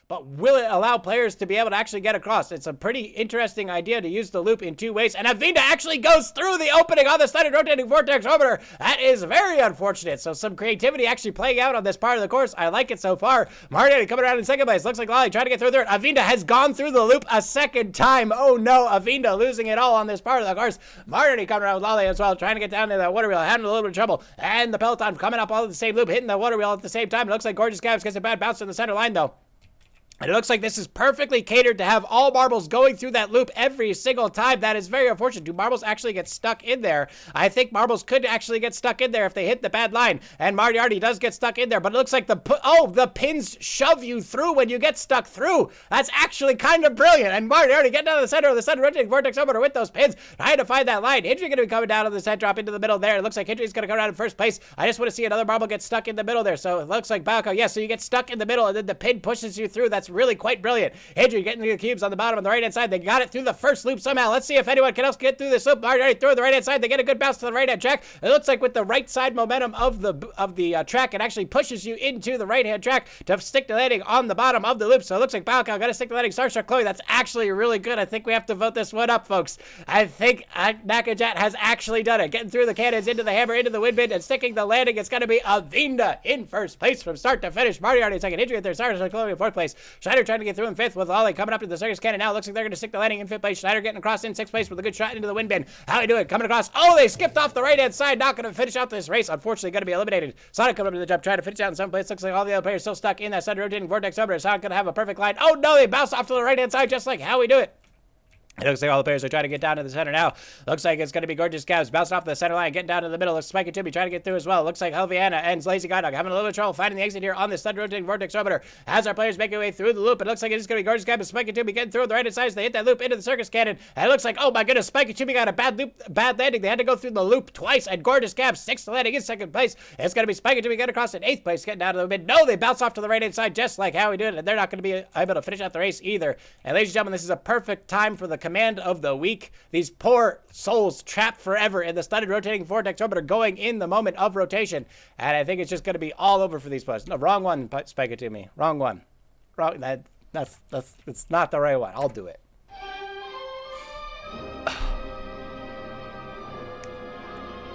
but will it allow players to be able to actually get across? It's a pretty interesting idea to use the loop in 2 ways, and Avinda actually goes through the opening on the standard rotating vortex orbiter. That is very unfortunate. So some creativity actually playing out on this part of the course. I like it so far. Marty coming around in second place. Looks like Lolly trying to get through there. Avinda has gone through the loop a second time. Oh no, Avinda losing it all on this part of the course. Marty coming around with Lolly as well, trying to get down to the water wheel, having a little bit of trouble. And the Peloton coming up all at the same loop, hitting the water wheel at the same time. It looks like Gorgeous Gabs gets a bad bounce in the center line though. And it looks like this is perfectly catered to have all marbles going through that loop every single time. That is very unfortunate. Do marbles actually get stuck in there? I think marbles could actually get stuck in there if they hit the bad line. And Moriarty does get stuck in there, but it looks like the pins shove you through when you get stuck through. That's actually kind of brilliant. And Moriarty getting out of the center rotating vortex orbiter with those pins, trying to find that line. Hidry going to be coming down on the set drop into the middle there. It looks like Hidry's going to come around in first place. I just want to see another marble get stuck in the middle there. So it looks like Balco. Yeah, so you get stuck in the middle and then the pin pushes you through. That's really quite brilliant. Hidry getting the cubes on the bottom on the right-hand side. They got it through the first loop somehow. Let's see if anyone else can get through this loop. Already through the right-hand side. They get a good bounce to the right-hand track. It looks like with the right side momentum of the track, it actually pushes you into the right-hand track to stick the landing on the bottom of the loop. So it looks like Balco got to stick the landing. Starstruck Chloe. That's actually really good. I think we have to vote this one up, folks. I think Nakajet has actually done it. Getting through the cannons, into the hammer, into the windmill, and sticking the landing. It's going to be Avinda in first place from start to finish. Moriarty in second. Hidry in third. Starstruck Chloe in fourth place. Schneider trying to get through in fifth with Lolly coming up to the circus cannon now. Looks like they're going to stick the landing in fifth place. Schneider getting across in sixth place with a good shot into the wind bin. How he do it? Coming across. Oh, they skipped off the right-hand side. Not going to finish out this race. Unfortunately, going to be eliminated. Sonic coming up to the jump, trying to finish out in some place. Looks like all the other players still stuck in that center rotating vortex orbiter. Sonic going to have a perfect line. Oh, no, they bounced off to the right-hand side just like how we do it. It looks like all the players are trying to get down to the center now. Looks like it's going to be Gorgeous Gabs bouncing off the center line, getting down to the middle. Looks Spike and Timmy trying to get through as well. Looks like Helviana and Lazy Guide Dog having a little bit of trouble finding the exit here on this thunder rotating vortex orbiter. As our players make their way through the loop, it looks like it's going to be Gorgeous Gabs and Spike and Timmy getting through the right side as they hit that loop into the circus cannon. And it looks like, oh my goodness, Spike and Timmy got a bad landing. They had to go through the loop twice, and Gorgeous Gabs sticks the landing in second place. It's going to be Spike and Timmy getting across in eighth place, getting down to the mid. No, they bounce off to the right-hand side just like how we did it, and they're not going to be able to finish out the race either. And ladies and gentlemen, this is a perfect time for the command of the week. These poor souls trapped forever in the studded rotating vortex orbiter going in the moment of rotation. And I think it's just going to be all over for these players. No, wrong one, Spike it to me. Wrong one. Wrong. It's not the right one. I'll do it.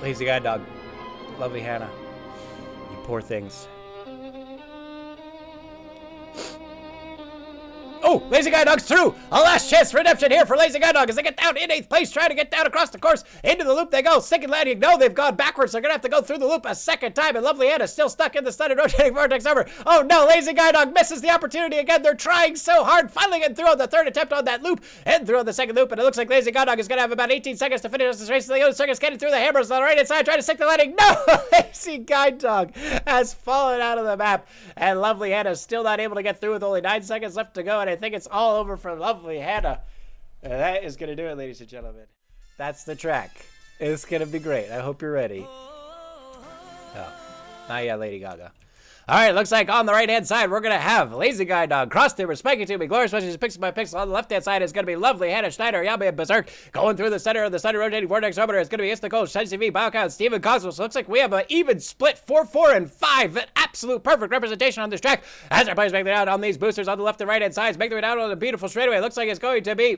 Lazy Guide Dog. Lovely Hannah. You poor things. Oh, Lazy Guide Dog's through. A last chance for redemption here for Lazy Guide Dog as they get down in eighth place, trying to get down across the course. Into the loop they go. Second landing. No, they've gone backwards. They're going to have to go through the loop a second time. And Lovely Anna's still stuck in the studded rotating vortex over. Oh, no. Lazy Guide Dog misses the opportunity again. They're trying so hard. Finally getting through on the third attempt on that loop. And through on the second loop. And it looks like Lazy Guide Dog is going to have about 18 seconds to finish this race. So they go to circus, getting through the hammers on the right-hand side, trying to stick the landing. No! Lazy Guide Dog has fallen out of the map. And Lovely Anna's still not able to get through with only 9 seconds left to go. And I think it's all over for Lovely Hannah. And that is going to do it, ladies and gentlemen. That's the track. It's going to be great. I hope you're ready. Oh, not yet, Lady Gaga. All right, looks like on the right-hand side, we're going to have Lazy Guide Dog, Cross Timber, Spiky Timmy, Glorious Specials, Pixel by Pixel. On the left-hand side is going to be Lovely Hannah Schneider, Yabe, and Berserk. Going through the center of the studded rotating vortex orbiter is going to be Istico, Shensi V, Biocount, Steven Cosmos. So looks like we have an even split 4-4 and 5. An absolute perfect representation on this track. As our players make their way out on these boosters on the left and right-hand sides, make their way down on the beautiful straightaway. Looks like it's going to be...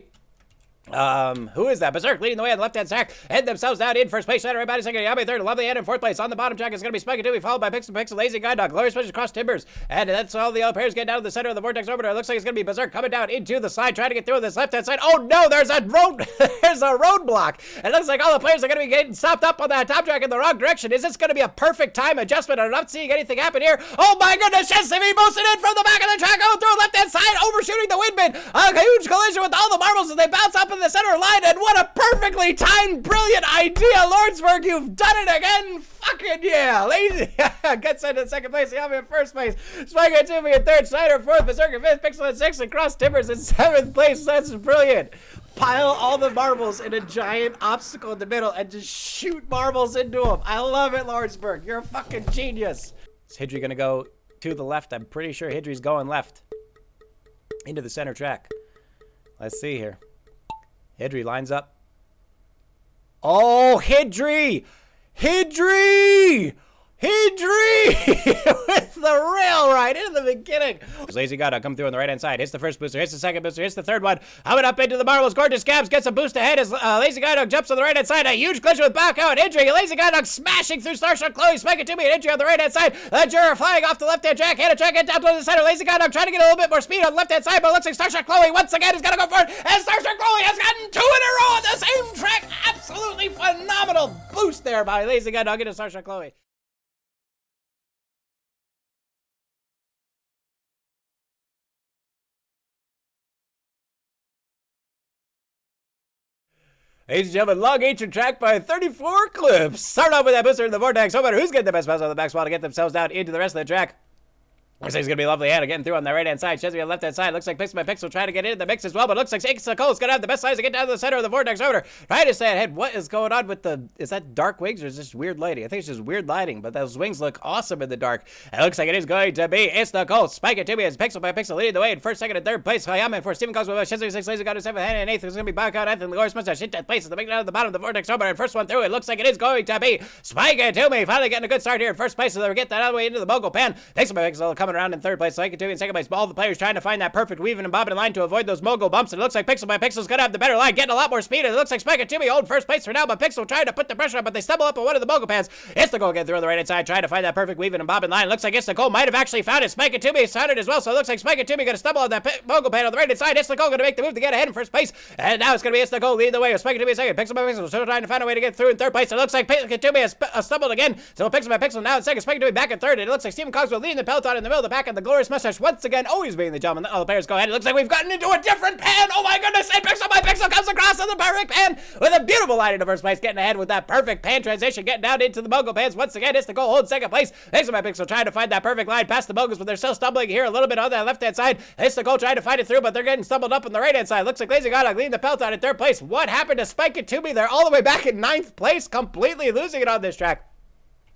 who is that? Berserk leading the way on the left-hand track. Head themselves down in first place. Shadow right second. Yabe third. Lovely Hand in fourth place. On the bottom track is going to be Spike and Dewey, followed by Pixel, Lazy Guide Dog, Glorious Specials, Cross Timbers. And that's all the other players getting down to the center of the vortex orbiter. It looks like it's going to be Berserk coming down into the slide, trying to get through this left-hand side. Oh no, there's a road. There's a roadblock. It looks like all the players are going to be getting stopped up on that top track in the wrong direction. Is this going to be a perfect time adjustment? I'm not seeing anything happen here. Oh my goodness, Shensimi boosted in from the back of the track, going through left-hand side, overshooting the windmill. A huge collision with all the marbles as they bounce up in the center line. And what a perfectly timed, brilliant idea, Luarnsberg. You've done it again. Fucking yeah. Lazy gets into second place. Yami in first place. Spike and Timmy in third. Schneider in fourth. Berserk in fifth. Pixel in sixth. And Cross Timbers in seventh place. That's brilliant. Pile all the marbles in a giant obstacle in the middle and just shoot marbles into them. I love it, Luarnsberg. You're a fucking genius. Is Hidry going to go to the left? I'm pretty sure Hidry's going left. Into the center track. Let's see here. Hidry lines up. Oh, Hidry! Hidry! He dreamed with the rail right in the beginning. Lazy Gaga come through on the right-hand side. Hits the first booster, hits the second booster, hits the third one. Coming up into the marbles. Gorgeous Gabs gets a boost ahead as Lazy Gaga jumps on the right-hand side. A huge collision with Baco and injury. Lazy Gaga smashing through Starshot Chloe. Spike it to me and injury on the right-hand side. The Juror flying off the left-hand track. Hannah track it down to the center. Lazy Gaga trying to get a little bit more speed on the left-hand side, but it looks like Starshot Chloe once again is going to go for it. And Starshot Chloe has gotten 2 in a row on the same track. Absolutely phenomenal boost there by Lazy Gaga into Starshot Chloe. Ladies and gentlemen, long ancient track by 34 clips. Start off with that booster in the vortex. No matter who's getting the best pass on the back spot to get themselves down into the rest of the track. Looks like it's going to be lovely Hannah getting through on the right-hand side. Chesney on the left-hand side. Looks like Pixel by Pixel trying to get into the mix as well, but looks like Cole's going to have the best size to get down to the center of the vortex orbiter. Trying to stay ahead. What is going on with the... Is that dark wings or is this weird lighting? I think it's just weird lighting, but those wings look awesome in the dark. It looks like it is going to be Cole. Spike it to me as Pixel by Pixel leading the way in first, second, and third place. Hayama for Stephen Coles with Chesney 6, Lazy got to 7, Hannah and 8th. It's going to be Baco, Anthony, Lawrence Mustache in 10th place at the big down at the bottom of the vortex orbiter. And first one through, it looks like it is going to be Spike it to me. Finally getting a good start here in first place, so they'll get that all the way into the mogul pan. Pixel by Pixel coming around in third place. Spike it to me in second place. All the players trying to find that perfect weaving and bobbing line to avoid those mogul bumps. And it looks like Pixel by Pixel's going to have the better line, getting a lot more speed. And it looks like Spike and Timmy hold first place for now, but Pixel trying to put the pressure on, but they stumble up on one of the mogul pans. It's the goal getting through on the right hand side, trying to find that perfect weaving and bobbing line. Looks like it's the goal might have actually found it. Spike and Timmy found it as well, so it looks like Spike and Timmy going to stumble on that mogul pan on the right hand side. It's the goal going to make the move to get ahead in first place. And now it's going to be It's the goal leading the way with Spike and Timmy second. Pixel by Pixel still trying to find a way to get through in third place. It looks like Pixel and Timmy has stumbled again, so Pixel by Pixel now in second. Spike and Timmy back in third. And it looks like Stephen Cogswell leading the peloton in the middle of the pack, and the glorious mustache once again always being the gentleman. All the players go ahead. It looks like we've gotten into a different pan. Oh my goodness. And Pixel by Pixel comes across in the perfect pan with a beautiful line into first place, getting ahead with that perfect pan transition, getting down into the mogul pans. Once again, it's the goal, hold second place. Pixel by Pixel trying to find that perfect line past the moguls, but they're still stumbling here a little bit on that left-hand side. It's the goal trying to find it through, but they're getting stumbled up on the right-hand side. Looks like Lazy Godog leading the peloton in third place. What happened to Spike and Toomey? They're all the way back in 9th place, completely losing it on this track.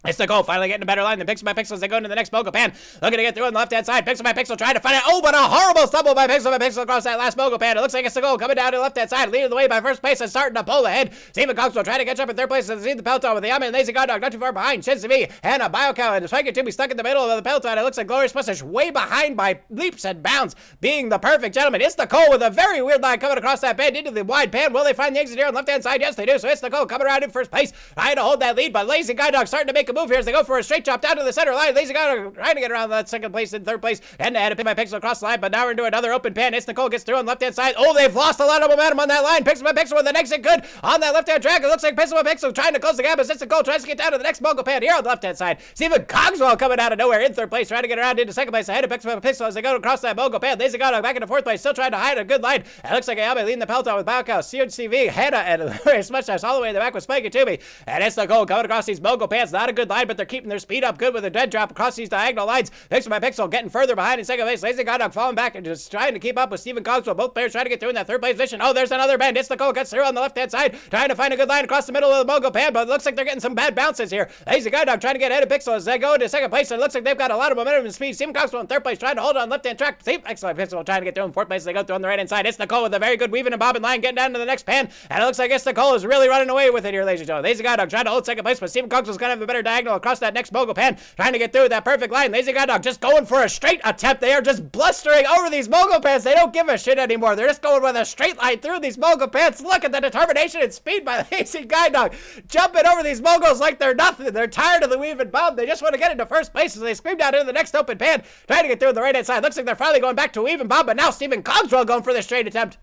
It's the goal, finally getting a better line than Pixel by Pixel as they go into the next mogul pan. Looking to get through on the left-hand side. Pixel by Pixel trying to find it. Oh, but a horrible stumble by Pixel across that last mogul pan. It looks like it's the goal coming down to the left-hand side, leading the way by first place and starting to pull ahead. Stephen Cogswell trying to catch up in third place as they see the peloton with the Yama and Lazy Godog not too far behind. Shin V, Hannah, Biocow, and Spike and Timmy stuck in the middle of the peloton. It looks like Glorious Mustache way behind by leaps and bounds, being the perfect gentleman. It's the goal with a very weird line coming across that bend into the wide pan. Will they find the exit here on the left-hand side? Yes, they do. So it's the goal coming around in first place, trying to hold that lead, but Lazy Godog starting to make a move here as they go for a straight chop down to the center line. Lazy Godog trying to get around that second place and third place, and they had to pin by Pixel across the line, but now we're into another open pan. It's Nicole gets through on the left-hand side. Oh, they've lost a lot of momentum on that line. Pixel by Pixel with an exit good on that left-hand track. It looks like Pixel by Pixel trying to close the gap as it's Nicole tries to get down to the next mogul pan here on the left-hand side. Stephen Cogswell coming out of nowhere in third place, trying to get around into second place ahead of Pixel by Pixel as they go across that mogul pan. Lazy Godog back into fourth place, still trying to hide a good line. It looks like Ayame leading the peloton with Bauhaus, CNCV, Hannah, and Glorious Mustache all the way in the back with Spike and Toomey. And it's Nicole coming across these mogul pans. Not a good line, but they're keeping their speed up good with a dead drop across these diagonal lines. Pixel by Pixel getting further behind in second place. Lazy Godog falling back and just trying to keep up with Stephen Cogswell. Both players trying to get through in that third place position. Oh, there's another bend. It's Nicole gets through on the left-hand side, trying to find a good line across the middle of the mogul pan, but it looks like they're getting some bad bounces here. Lazy Godog trying to get ahead of Pixel as they go into second place, and it looks like they've got a lot of momentum and speed. Stephen Cogswell in third place trying to hold on left-hand track. Pixel by Pixel trying to get through in fourth place as they go through on the right-hand side. It's Nicole with a very good weaving and bobbing line getting down to the next pan, and it looks like Nicole is really running away with it here, ladies and gentlemen. Lazy Godog trying to hold second place, but Stephen Cogswell's going to have a better diagonal across that next mogul pan, trying to get through that perfect line. Lazy Godog just going for a straight attempt. They are just blustering over these mogul pants. They don't give a shit anymore. They're just going with a straight line through these mogul pants. Look at the determination and speed by Lazy Godog, jumping over these moguls like they're nothing. They're tired of the weave and bob. They just want to get into first place as they scream down into the next open pan, trying to get through the right hand side. Looks like they're finally going back to weave and bob, but now Stephen Cogswell going for the straight attempt.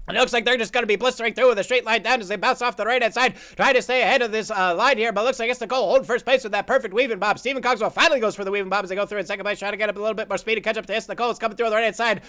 And it looks like they're just going to be blistering through with a straight line down as they bounce off the right-hand side, trying to stay ahead of this line here. But it looks like it's the goal. Hold first place with that perfect weave and bob. Stephen Cogswell finally goes for the weave and bob as they go through in second place, trying to get up a little bit more speed and catch up to Nicole. It's coming through on the right-hand side.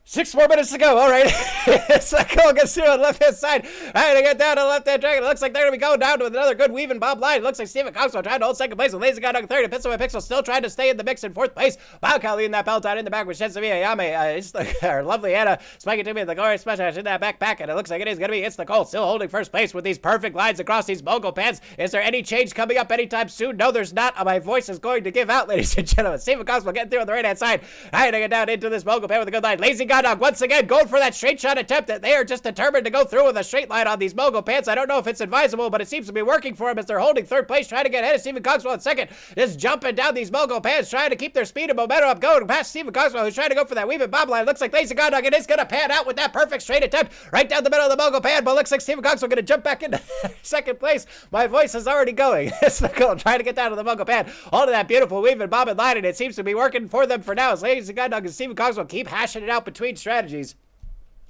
6 more minutes to go. All right. Nicole gets through on the left-hand side. Trying to get down to the left-hand track. It looks like they're going to be going down with another good weave and bob line. It looks like Stephen Cogswell trying to hold second place with Lazy Godog third. And Pixel by Pixel still trying to stay in the mix in fourth place. Bauhaus leading that peloton in the back with Shensavia Ayame. It's our lovely Anna. Spike it to me with the glorious mustache in that backpack. And it looks like it is going to be It's Nicole still holding first place with these perfect lines across these mogul pans. Is there any change coming up anytime soon? No, there's not. My voice is going to give out, ladies and gentlemen. Stephen Cogswell getting through on the right-hand side. Trying to get down into this mogul pan with a good line. Lazy Godog once again going for that straight shot attempt that they are just determined to go through with a straight line on these Mogul pants. I don't know if it's advisable, but it seems to be working for them as they're holding third place, trying to get ahead of Stephen Cogswell in second. Just jumping down these Mogul pants, trying to keep their speed and momentum up, going past Stephen Cogswell, who's trying to go for that weave and bob line. Looks like Lazy Godog, it is going to pan out with that perfect straight attempt right down the middle of the Mogul pan, but looks like Stephen Cogswell going to jump back into second place. My voice is already going. It's Nicole trying to get down to the Mogul pan, holding that beautiful weave and bob and line, and it seems to be working for them for now as Lazy Godog and Stephen Cogswell keep hashing it out between strategies.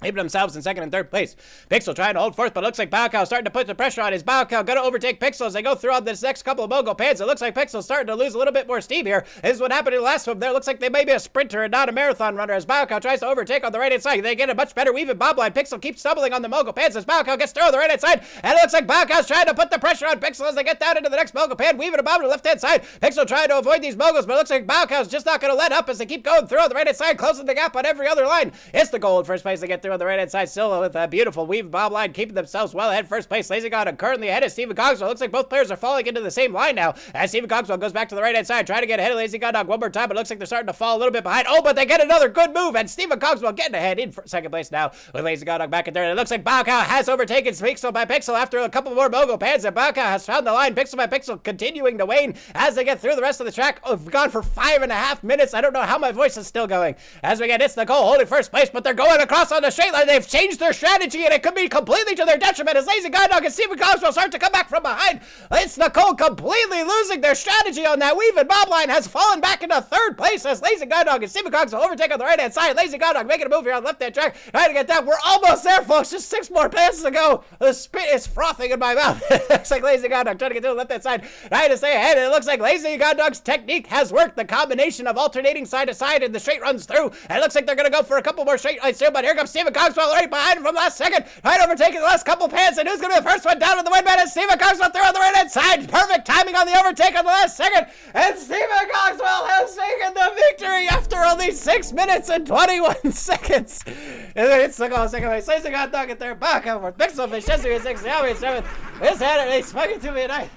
Leaving themselves in second and third place. Pixel trying to hold fourth, but it looks like Baocow starting to put the pressure on. Is Baocow going to overtake Pixel as they go through on this next couple of Mogul pans? It looks like Pixel's starting to lose a little bit more steam here. This is what happened in the last one there. Looks like they may be a sprinter and not a marathon runner as Baocow tries to overtake on the right-hand side. They get a much better weave and bob line. Pixel keeps stumbling on the Mogul pans as Baocow gets through on the right-hand side. And it looks like Baocow's trying to put the pressure on Pixel as they get down into the next Mogul pan. Weaving and bob on the left-hand side. Pixel trying to avoid these Moguls, but it looks like Baocow's just not going to let up as they keep going through on the right-hand side, closing the gap on every other line. It's the goal in first place to get through on the right-hand side still with a beautiful weave bob line, keeping themselves well ahead. First place, Lazy Godog currently ahead of Stephen Cogswell. Looks like both players are falling into the same line now as Stephen Cogswell goes back to the right-hand side, trying to get ahead of Lazy Godog one more time, but looks like they're starting to fall a little bit behind. Oh, but they get another good move, and Stephen Cogswell getting ahead in second place now with Lazy Godog back in third. It looks like Baocow has overtaken Pixel by Pixel after a couple more Mogul pans, and Baocow has found the line. Pixel by Pixel continuing to wane as they get through the rest of the track. Oh, we've gone for 5.5 minutes. I don't know how my voice is still going as we get It's Nicole holding first place, but they're going across on the straight line. They've changed their strategy, and it could be completely to their detriment as Lazy Godog and Stephen Cogswell start to come back from behind. It's Nicole completely losing their strategy on that weave and bob line, has fallen back into third place as Lazy Godog and Stephen Cogswell overtake on the right hand side. Lazy Godog making a move here on the left hand track, trying to get down. We're almost there, folks. Just 6 more passes to go. The spit is frothing in my mouth. Looks like Lazy Godog trying to get to the left hand side, trying to stay ahead. And it looks like Lazy Godog's technique has worked. The combination of alternating side to side and the straight runs through. And it looks like they're going to go for a couple more straight lines too. But here comes Stephen Cogswell right behind him from last second, trying to overtake the last couple pans, and who's going to be the first one down on the windman? And Stephen Cogswell through on the right-hand side. Perfect timing on the overtake on the last second, and Stephen Cogswell has taken the victory after only 6 minutes and 21 seconds. And then it's the goal, second place. Lazy Godog at third, back over. Pixel Fish, Jesse in 6th, Yahweh in 7th. This had it, they spun it to me at 9th.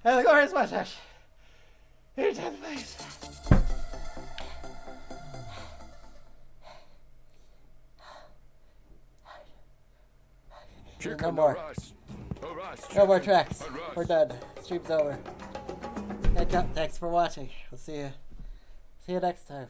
And the glorious mustache in 10th place. No more. No more tracks. We're done. Stream's over. Thanks for watching. We'll see you next time.